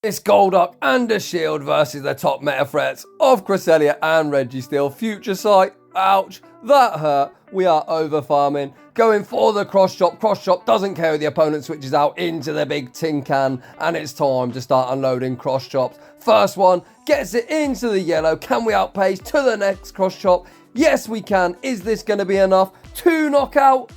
It's Golduck and a shield versus the top meta threats of Cresselia and Registeel. Future Sight, ouch, that hurt. We are over farming, going for the cross chop. Cross chop doesn't care who the opponent switches out into the big tin can, and it's time to start unloading cross chops. First one gets it into the yellow. Can we outpace to the next cross chop? Yes, we can. Is this going to be enough to knock out?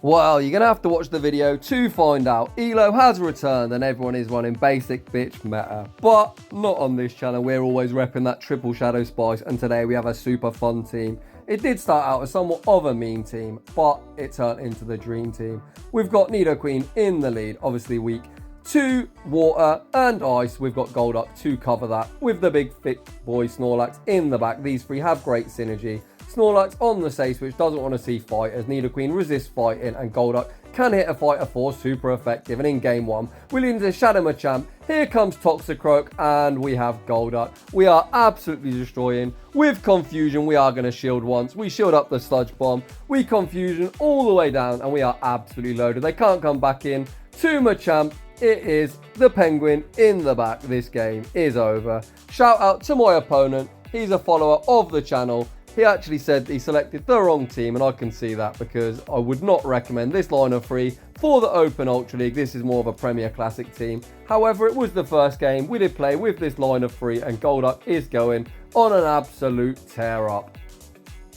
Well, you're going to have to watch the video to find out. Elo has returned and everyone is running basic bitch meta. But not on this channel. We're always repping that triple shadow spice, and today we have a super fun team. It did start out as somewhat of a mean team, but it turned into the dream team. We've got Nidoqueen in the lead, obviously weak to water and ice. We've got Golduck to cover that with the big thick boy Snorlax in the back. These three have great synergy. Snorlax on the safe switch doesn't want to see fighters. Nidoqueen resists fighting, and Golduck can hit a fighter for super effective. And in game one, we lead into Shadow Machamp. Here comes Toxicroak, and we have Golduck. We are absolutely destroying. With Confusion, we are going to shield once. We shield up the Sludge Bomb. We Confusion all the way down, and we are absolutely loaded. They can't come back in. To Machamp, it is the Penguin in the back. This game is over. Shout out to my opponent. He's a follower of the channel. He actually said he selected the wrong team, and I can see that because I would not recommend this line of 3 for the Open Ultra League. This is more of a Premier Classic team. However, it was the first game. We did play with this line of 3, and Golduck is going on an absolute tear up.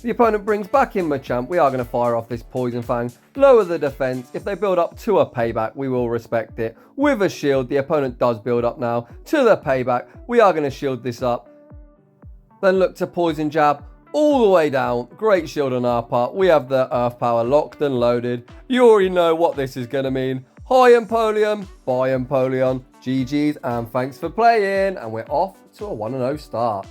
The opponent brings back in Machamp. We are going to fire off this Poison Fang, lower the defense. If they build up to a payback, we will respect it. With a shield, the opponent does build up now to the payback. We are going to shield this up. Then look to Poison Jab all the way down. Great shield on our part. We have the Earth Power locked and loaded. You already know what this is going to mean. Hi Empoleon, bye Empoleon, GG's, and thanks for playing. And we're off to a 1-0 start.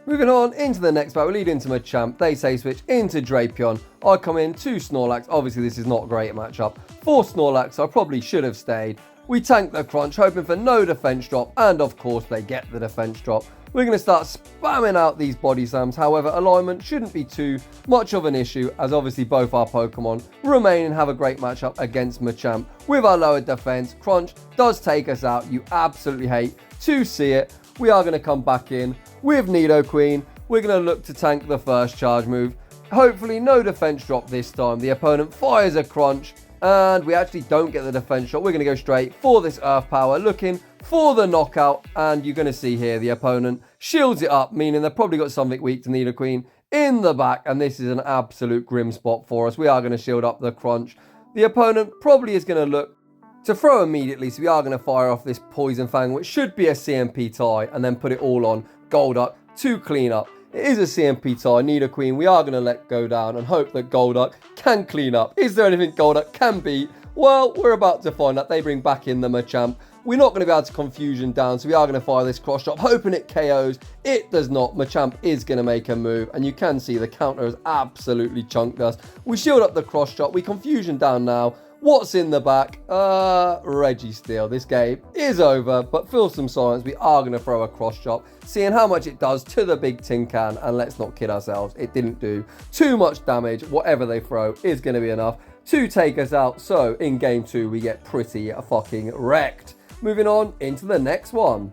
Moving on into the next battle, we lead into Machamp. They say switch into Drapion. I come in to Snorlax. Obviously, this is not a great matchup for Snorlax, so I probably should have stayed. We tank the crunch, hoping for no defense drop, and of course, they get the defense drop. We're going to start spamming out these body slams. However, alignment shouldn't be too much of an issue, as obviously both our Pokemon remain and have a great matchup against Machamp. With our lowered defense, Crunch does take us out. You absolutely hate to see it. We are going to come back in with Nidoqueen. We're going to look to tank the first charge move. Hopefully no defense drop this time. The opponent fires a Crunch, and we actually don't get the defense shot. We're going to go straight for this Earth Power, looking for the knockout, and you're going to see here the opponent shields it up, meaning they've probably got something weak to Nidoqueen in the back, and this is an absolute grim spot for us. We are going to shield up the Crunch. The opponent probably is going to look to throw immediately, so we are going to fire off this Poison Fang, which should be a CMP tie, and then put it all on Golduck to clean up. It is a CMP tie. Nidoqueen, we are going to let go down and hope that Golduck can clean up. Is there anything Golduck can beat? Well, we're about to find out. They bring back in the Machamp. We're not going to be able to Confusion down, so we are going to fire this cross chop, hoping it KOs. It does not. Machamp is going to make a move, and you can see the counter has absolutely chunked us. We shield up the cross chop. We Confusion down now. What's in the back? Registeel. This game is over, but feel some silence. We are going to throw a cross chop, seeing how much it does to the big tin can, and let's not kid ourselves. It didn't do too much damage. Whatever they throw is going to be enough to take us out. So in game 2, we get pretty fucking wrecked. Moving on into the next one.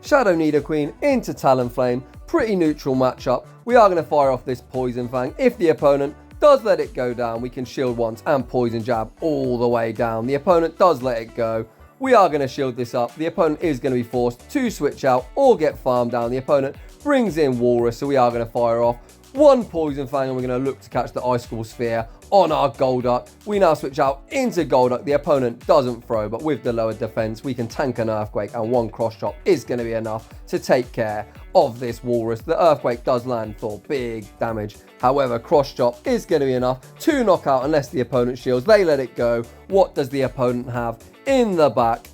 Shadow Nidoqueen into Talonflame. Pretty neutral matchup. We are going to fire off this Poison Fang. If the opponent does let it go down, we can shield once and Poison Jab all the way down. The opponent does let it go. We are going to shield this up. The opponent is going to be forced to switch out or get farmed down. The opponent brings in Walrus, so we are going to fire off one Poison Fang, and we're going to look to catch the Ice School Sphere on our Golduck. We now switch out into Golduck. The opponent doesn't throw, but with the lower defense, we can tank an Earthquake, and one cross chop is going to be enough to take care of this Walrus. The Earthquake does land for big damage. However, cross chop is going to be enough to knock out unless the opponent shields. They let it go. What does the opponent have in the back?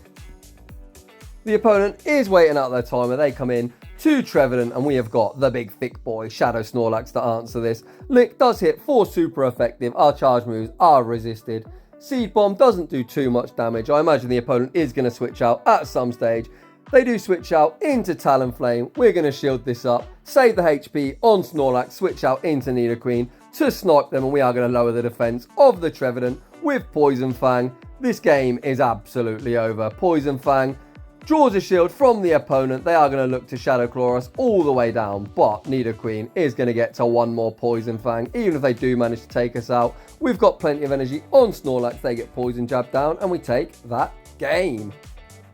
The opponent is waiting out their timer. They come in to Trevenant, and we have got the big thick boy Shadow Snorlax to answer this. Lick does hit for super effective. Our charge moves are resisted. Seed Bomb doesn't do too much damage. I imagine the opponent is going to switch out at some stage. They do switch out into Talonflame. We're going to shield this up, save the HP on Snorlax, switch out into Nidoqueen to snipe them, and we are going to lower the defense of the Trevenant with Poison Fang. This game is absolutely over. Poison Fang draws a shield from the opponent. They are going to look to Shadow Claw us all the way down, but Nidoqueen is going to get to one more Poison Fang. Even if they do manage to take us out, we've got plenty of energy on Snorlax. They get Poison Jab down and we take that game.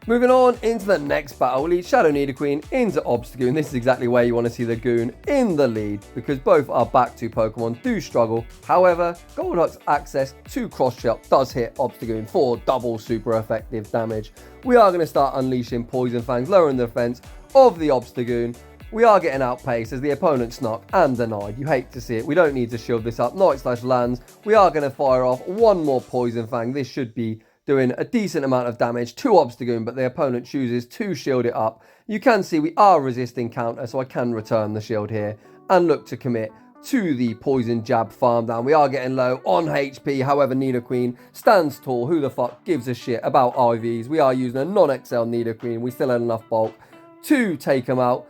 Moving on into the next battle, we lead Shadow Nidoqueen into Obstagoon. This is exactly where you want to see the Goon in the lead because both our back two Pokemon do struggle. However, Golduck's access to Cross Chop does hit Obstagoon for double super effective damage. We are going to start unleashing Poison Fangs, lowering the defense of the Obstagoon. We are getting outpaced as the opponent snuck and denied. You hate to see it. We don't need to shield this up. Night Slash lands. We are going to fire off one more Poison Fang. This should be doing a decent amount of damage to Obstagoon, but the opponent chooses to shield it up. You can see we are resisting counter, so I can return the shield here and look to commit to the Poison Jab farm down. We are getting low on HP, however Nidoqueen stands tall. Who the fuck gives a shit about IVs? We are using a non-XL Nidoqueen. We still have enough bulk to take him out.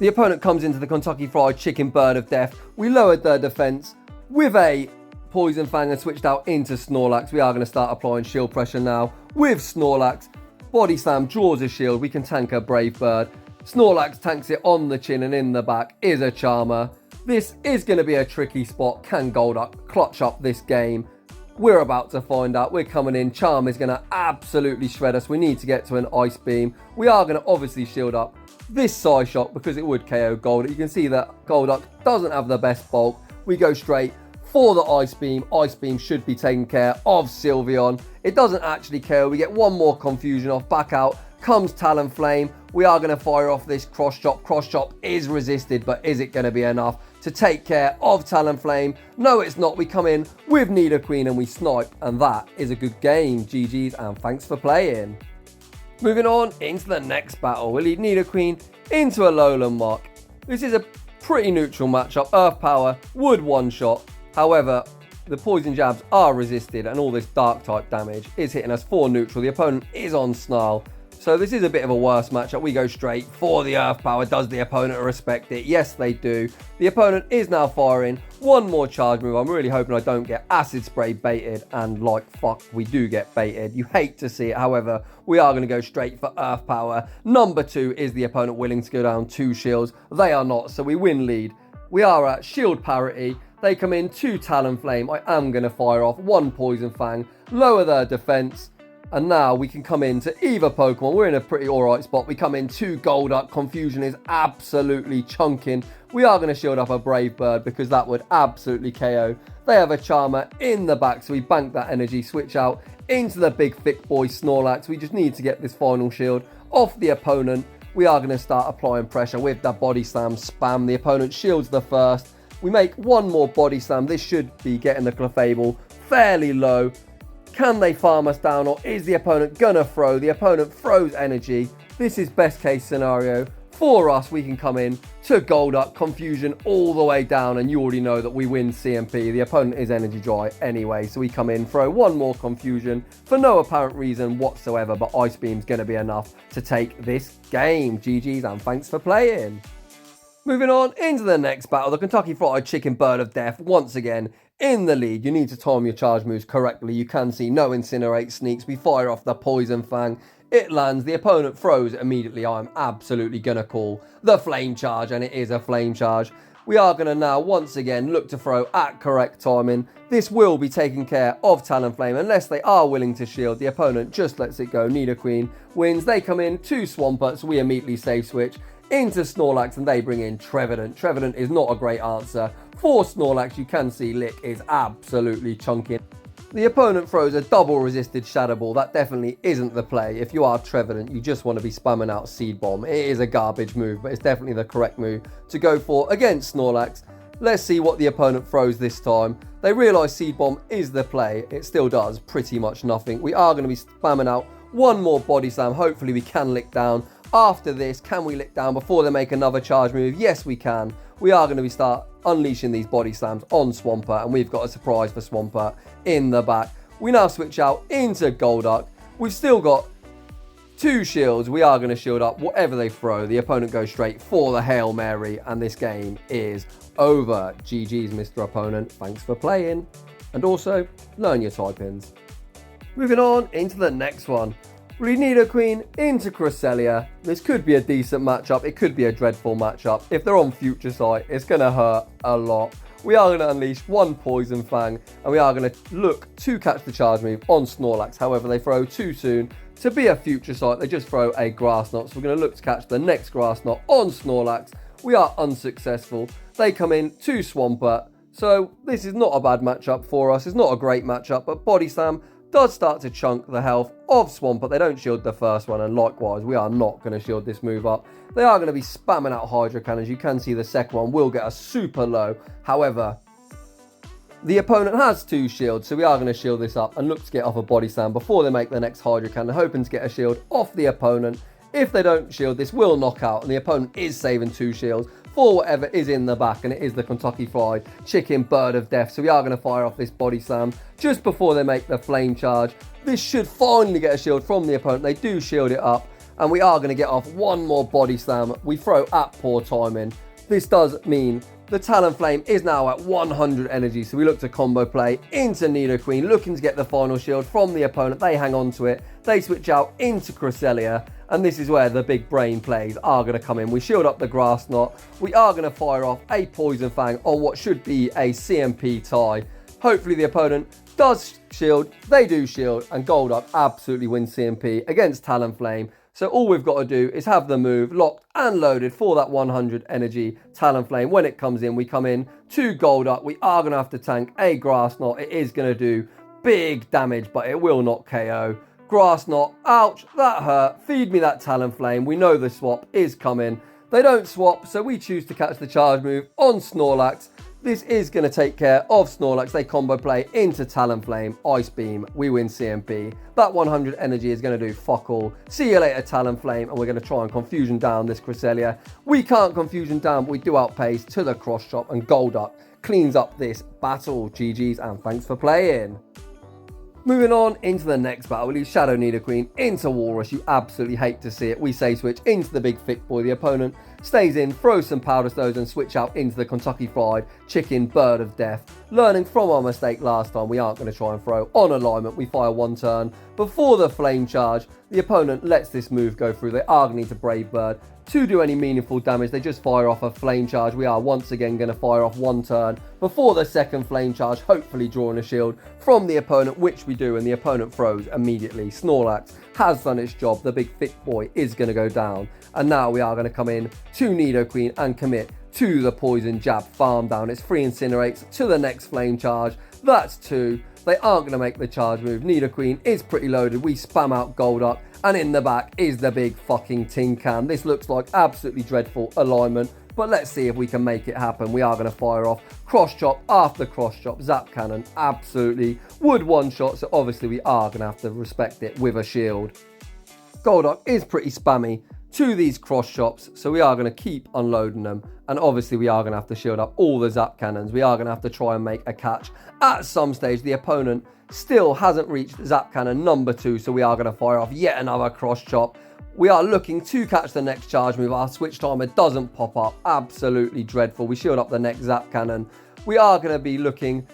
The opponent comes into the Kentucky Fried Chicken Bird of Death. We lowered their defense with a Poison Fang and switched out into Snorlax. We are going to start applying shield pressure now with Snorlax. Body Slam draws a shield. We can tank a Brave Bird. Snorlax tanks it on the chin and in the back is a Charmer. This is going to be a tricky spot. Can Golduck clutch up this game? We're about to find out. We're coming in. Charm is going to absolutely shred us. We need to get to an Ice Beam. We are going to obviously shield up this Psy Shock because it would KO Golduck. You can see that Golduck doesn't have the best bulk. We go straight for the Ice Beam. Ice Beam should be taking care of Sylveon. It doesn't actually KO. We get one more Confusion off. Back out comes Talonflame. We are going to fire off this Cross Chop. Cross Chop is resisted, but is it going to be enough to take care of Talonflame? No, it's not. We come in with Nidoqueen and we snipe, and that is a good game. GG's and thanks for playing. Moving on into the next battle, we lead Nidoqueen into a Lowland Mark. This is a pretty neutral matchup. Earth Power would one-shot. However, the Poison Jabs are resisted and all this Dark type damage is hitting us for neutral. The opponent is on Snarl. So this is a bit of a worse matchup. We go straight for the Earth Power. Does the opponent respect it? Yes, they do. The opponent is now firing one more charge move. I'm really hoping I don't get Acid Spray baited. And like fuck, we do get baited. You hate to see it. However, we are going to go straight for Earth Power. Number 2 is the opponent willing to go down 2 shields. They are not, so we win lead. We are at shield parity. They come in 2 Talonflame. I am going to fire off 1 Poison Fang, lower their defense. And now we can come into either Pokemon. We're in a pretty alright spot. We come in 2 Golduck. Confusion is absolutely chunking. We are going to shield up a Brave Bird because that would absolutely KO. They have a Charmer in the back, so we bank that energy, switch out into the big thick boy Snorlax. We just need to get this final shield off the opponent. We are going to start applying pressure with the Body Slam spam. The opponent shields the first. We make one more Body Slam. This should be getting the Clefable fairly low. Can they farm us down, or is the opponent gonna throw? The opponent throws energy. This is best case scenario. For us, we can come in to Golduck, Confusion all the way down, and you already know that we win CMP. The opponent is energy dry anyway, so we come in, throw one more Confusion for no apparent reason whatsoever, but Ice Beam's gonna be enough to take this game. GG's and thanks for playing. Moving on into the next battle, the Kentucky Fried Chicken Bird of Death once again in the lead. You need to time your charge moves correctly. You can see no Incinerate sneaks. We fire off the Poison Fang. It lands. The opponent throws it immediately. I'm absolutely going to call the Flame Charge, and it is a Flame Charge. We are going to now once again look to throw at correct timing. This will be taking care of Talonflame unless they are willing to shield. The opponent just lets it go. Nidoqueen wins. They come in 2 Swampert, so we immediately save switch into Snorlax and they bring in Trevenant. Trevenant is not a great answer for Snorlax. You can see Lick is absolutely chunking. The opponent throws a double resisted Shadow Ball. That definitely isn't the play. If you are Trevenant, you just want to be spamming out Seed Bomb. It is a garbage move, but it's definitely the correct move to go for against Snorlax. Let's see what the opponent throws this time. They realise Seed Bomb is the play. It still does pretty much nothing. We are going to be spamming out one more Body Slam. Hopefully we can lick down. After this, can we lick down before they make another charge move? Yes, we can. We are going to start unleashing these Body Slams on Swampert, and we've got a surprise for Swampert in the back. We now switch out into Golduck. We've still got 2 shields. We are going to shield up whatever they throw. The opponent goes straight for the Hail Mary, and this game is over. GG's, Mr. Opponent. Thanks for playing. And also, learn your type-ins. Moving on into the next one. We Nidoqueen into Cresselia. This could be a decent matchup. It could be a dreadful matchup. If they're on Future Sight, it's going to hurt a lot. We are going to unleash one Poison Fang, and we are going to look to catch the charge move on Snorlax. However, they throw too soon to be a Future Sight. They just throw a Grass Knot. So we're going to look to catch the next Grass Knot on Snorlax. We are unsuccessful. They come in to Swampert. So this is not a bad matchup for us. It's not a great matchup, but Body Slam does start to chunk the health of Swampert. They don't shield the first one, and likewise, we are not going to shield this move up. They are going to be spamming out Hydro Cannons. You can see the second one will get a super low. However, the opponent has 2 shields, so we are going to shield this up and look to get off a Body Slam before they make the next Hydro Cannon, hoping to get a shield off the opponent. If they don't shield, this will knock out, and the opponent is saving 2 shields for whatever is in the back, and it is the Kentucky Fried Chicken Bird of Death. So we are going to fire off this Body Slam just before they make the Flame Charge. This should finally get a shield from the opponent. They do shield it up, and we are going to get off one more Body Slam. We throw at poor timing. This does mean the Talonflame is now at 100 energy, so we look to combo play into Nidoqueen, looking to get the final shield from the opponent. They hang on to it. They switch out into Cresselia, and this is where the big brain plays are going to come in. We shield up the Grass Knot. We are going to fire off a Poison Fang on what should be a CMP tie. Hopefully the opponent does shield. They do shield, and Golduck absolutely wins CMP against Talonflame. So all we've got to do is have the move locked and loaded for that 100 energy Talonflame. When it comes in, we come in to Golduck. We are going to have to tank a Grass Knot. It is going to do big damage, but it will not KO. Grass Knot, ouch, that hurt. Feed me that Talonflame. We know the swap is coming. They don't swap, so we choose to catch the charge move on Snorlax. This is going to take care of Snorlax. They combo play into Talonflame, Ice Beam. We win CMP. That 100 energy is going to do fuck all. See you later, Talonflame, and we're going to try and Confusion down this Cresselia. We can't Confusion down, but we do outpace to the cross chop, and Golduck cleans up this battle. GG's, and thanks for playing. Moving on into the next battle, we leave Shadow Nidoqueen into Walrus. You absolutely hate to see it. We say switch into the big thick boy. The opponent stays in, throws some Powder Stones, and switch out into the Kentucky Fried Chicken Bird of Death. Learning from our mistake last time, we aren't going to try and throw on alignment. We fire one turn before the Flame Charge. The opponent lets this move go through. They are going to need to Brave Bird to do any meaningful damage. They just fire off a Flame Charge. We are once again going to fire off one turn before the second Flame Charge, hopefully drawing a shield from the opponent, which we do, and the opponent throws immediately. Snorlax has done its job. The big thick boy is going to go down, and now we are going to come in to Nidoqueen and commit to the Poison Jab farm down. It's 3 Incinerates to the next Flame Charge. That's 2. They aren't going to make the charge move. Nidoqueen is pretty loaded. We spam out Golduck, and in the back is the big fucking tin can. This looks like absolutely dreadful alignment, but let's see if we can make it happen. We are going to fire off Cross Chop after Cross Chop. Zap Cannon absolutely would one-shot, so obviously we are going to have to respect it with a shield. Golduck is pretty spammy to these Cross Chops, so we are going to keep unloading them, and obviously we are going to have to shield up all the Zap Cannons. We are going to have to try and make a catch at some stage. The opponent still hasn't reached Zap Cannon number 2, so we are going to fire off yet another Cross Chop. We are looking to catch the next charge move. Our switch timer doesn't pop up. Absolutely dreadful. We shield up the next Zap Cannon. We are going to be looking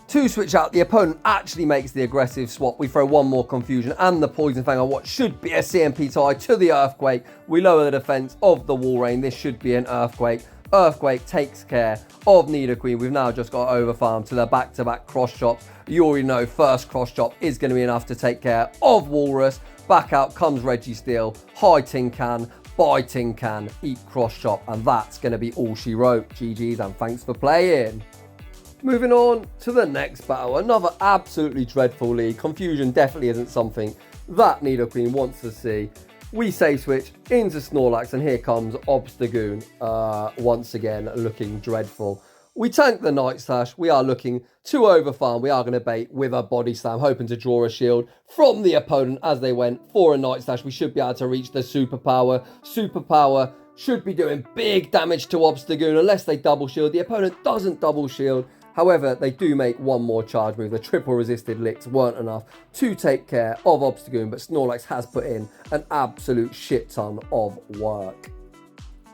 to switch out. The opponent actually makes the aggressive swap. We throw one more Confusion and the Poison Fang on what should be a CMP tie to the Earthquake. We lower the defense of the Walrein. This should be an Earthquake. Earthquake takes care of Nidoqueen. We've now just got overfarm to the back-to-back Cross Chops. You already know first Cross Chop is going to be enough to take care of Walrus. Back out comes Registeel. High Tin Can, buy Tin Can, eat Cross Chop, and that's going to be all she wrote. GG's, and thanks for playing. Moving on to the next battle, another absolutely dreadful league. Confusion definitely isn't something that Nidoqueen wants to see. We say switch into Snorlax, and here comes Obstagoon, once again looking dreadful. We tank the Night Slash. We are looking to overfarm. We are going to bait with a Body Slam, hoping to draw a shield from the opponent as they went for a Night Slash. We should be able to reach the Superpower. Superpower should be doing big damage to Obstagoon unless they double shield. The opponent doesn't double shield. However, they do make one more charge move. The triple resisted licks weren't enough to take care of Obstagoon, but Snorlax has put in an absolute shit ton of work.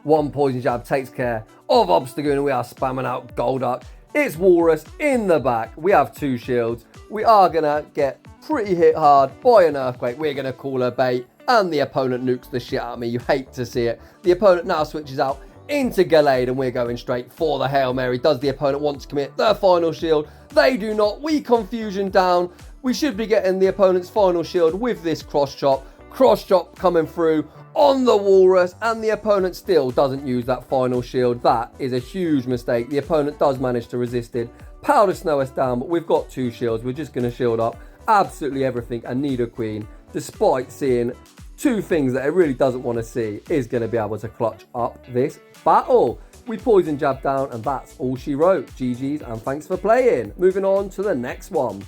One Poison Jab takes care of Obstagoon, and we are spamming out Golduck. It's Walrus in the back. We have 2 shields. We are going to get pretty hit hard by an Earthquake. We're going to call a bait, and the opponent nukes the shit out of me. You hate to see it. The opponent now switches out into Gallade, and we're going straight for the Hail Mary. Does the opponent want to commit their final shield? They do not. We confusion down. We should be getting the opponent's final shield with this cross chop. Cross chop coming through on the Walrus, and the opponent still doesn't use that final shield. That is a huge mistake. The opponent does manage to resist it. Powder Snow us down, but we've got 2 shields. We're just going to shield up absolutely everything, and Nidoqueen, despite seeing 2 things that it really doesn't want to see, is going to be able to clutch up this battle. We poison jab down, and that's all she wrote. GG's and thanks for playing. Moving on to the next one.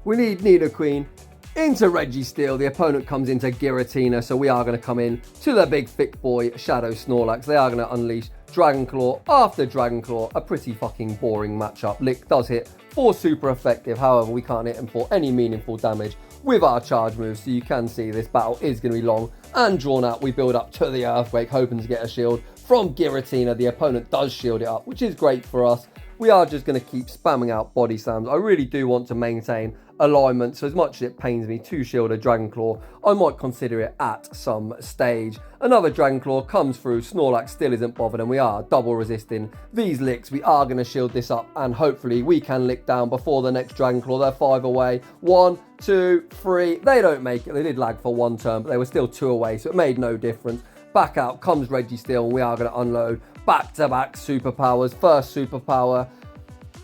We need Nidoqueen into Registeel. The opponent comes into Giratina, so we are going to come in to the big thick boy Shadow Snorlax. They are going to unleash Dragon Claw after Dragon Claw. A pretty fucking boring matchup. Lick does hit for super effective, however we can't hit him for any meaningful damage with our charge moves, so you can see this battle is going to be long and drawn out. We build up to the Earthquake, hoping to get a shield from Giratina. The opponent does shield it up, which is great for us. We are just going to keep spamming out body slams. I really do want to maintain alignment, so as much as it pains me to shield a Dragon Claw, I might consider it at some stage. Another Dragon Claw comes through. Snorlax still isn't bothered, and we are double resisting these licks. We are going to shield this up, and hopefully we can lick down before the next Dragon Claw. They're 5 away. 1, 2, 3. They don't make it. They did lag for 1 turn, but they were still 2 away, so it made no difference. Back out comes Registeel, and we are going to unload back-to-back superpowers. First superpower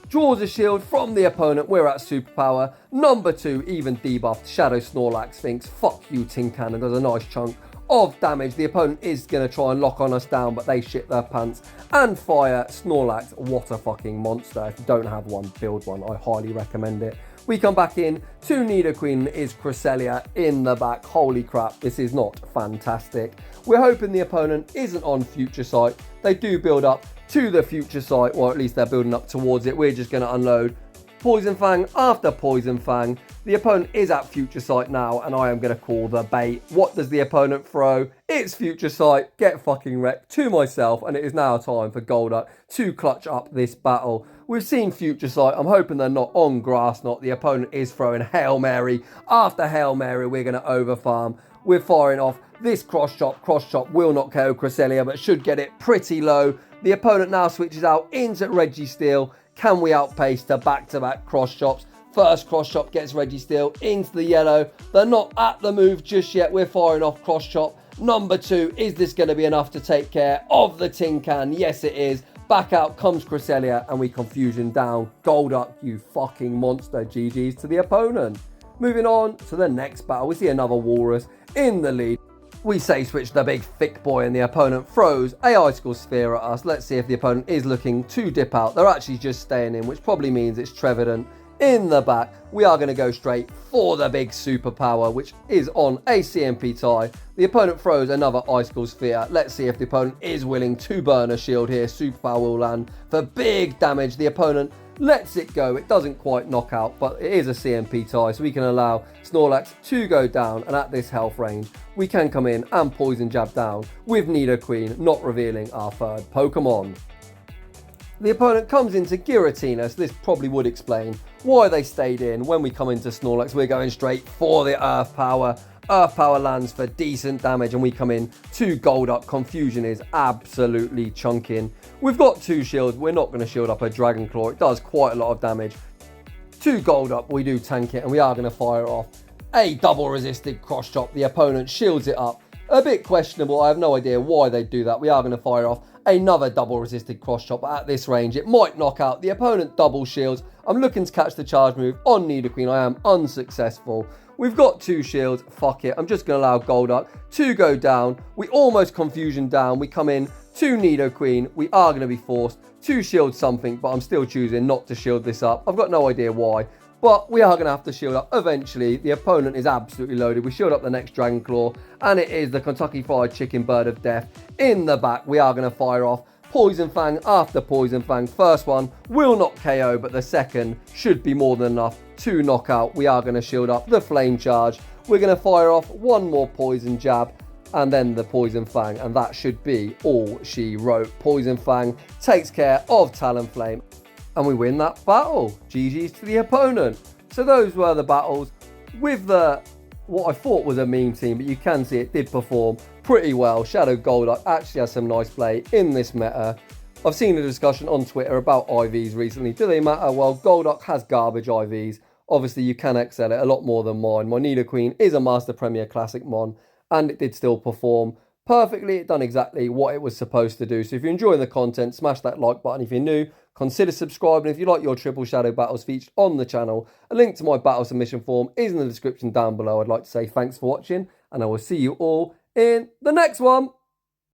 draws a shield from the opponent. We're at superpower. Number 2, even debuffed. Shadow Snorlax thinks, fuck you, Tin Cannon. Does a nice chunk of damage. The opponent is going to try and lock on us down, but they shit their pants and fire Snorlax. What a fucking monster. If you don't have one, build one. I highly recommend it. We come back in to Nidoqueen. Is Cresselia in the back. Holy crap, this is not fantastic. We're hoping the opponent isn't on Future Sight. They do build up to the Future Sight, or at least they're building up towards it. We're just going to unload Poison Fang after Poison Fang. The opponent is at Future Sight now, and I am going to call the bait. What does the opponent throw? It's Future Sight. Get fucking wrecked to myself, and it is now time for Golduck to clutch up this battle. We've seen Future Sight. I'm hoping they're not on Grass Knot. The opponent is throwing Hail Mary. After Hail Mary, we're going to overfarm. We're firing off this cross chop. Cross chop will not KO Cresselia, but should get it pretty low. The opponent now switches out into Registeel. Can we outpace to back-to-back cross chops? First cross chop gets Registeel into the yellow. They're not at the move just yet. We're firing off cross chop. Number 2, is this going to be enough to take care of the Tin Can? Yes, it is. Back out comes Cresselia, and we confusion down. Golduck, you fucking monster. GG's to the opponent. Moving on to the next battle, we see another Walrus in the lead. We say switch the big thick boy, and the opponent throws a icicle sphere at us. Let's see if the opponent is looking to dip out. They're actually just staying in, which probably means it's Trevenant in the back. We are going to go straight for the big superpower, which is on a CMP tie. The opponent throws another icicle sphere. Let's see if the opponent is willing to burn a shield here. Superpower will land for big damage. The opponent lets it go. It doesn't quite knock out, but it is a CMP tie, so we can allow Snorlax to go down, and at this health range, we can come in and poison jab down with Nidoqueen, not revealing our third Pokemon. The opponent comes into Giratina, so this probably would explain why they stayed in. When we come into Snorlax, we're going straight for the Earth Power. Earth Power lands for decent damage, and we come in to Golduck. Confusion is absolutely chunking. We've got 2 shields. We're not going to shield up a Dragon Claw. It does quite a lot of damage. To Golduck, we do tank it, and we are going to fire off a double resisted cross chop. The opponent shields it up. A bit questionable. I have no idea why they do that. We are going to fire off another double resisted cross chop. At this range, it might knock out. The opponent double shields. I'm looking to catch the charge move on Nidoqueen. I am unsuccessful. We've got 2 shields. Fuck it. I'm just going to allow Golduck to go down. We almost confusion down. We come in to Nidoqueen. We are going to be forced to shield something, but I'm still choosing not to shield this up. I've got no idea why, but we are going to have to shield up eventually. The opponent is absolutely loaded. We shield up the next Dragon Claw, and it is the Kentucky Fried Chicken Bird of Death in the back. We are going to fire off Poison Fang after Poison Fang. First one will not KO, but the second should be more than enough to knock out. We are going to shield up the Flame Charge. We're going to fire off one more Poison Jab, and then the Poison Fang, and that should be all she wrote. Poison Fang takes care of Talonflame. and we win that battle. GG's to the opponent. So those were the battles with what I thought was a meme team, but you can see it did perform pretty well. Shadow Golduck actually has some nice play in this meta. I've seen a discussion on Twitter about IVs recently. Do they matter? Well, Golduck has garbage IVs. Obviously, you can excel it a lot more than mine. My Nidoqueen is a Master Premier Classic Mon, and it did still perform perfectly. It done exactly what it was supposed to do. So if you're enjoying the content, smash that like button. If you're new, consider subscribing. If you like your triple shadow battles featured on the channel, a link to my battle submission form is in the description down below. I'd like to say thanks for watching, and I will see you all in the next one.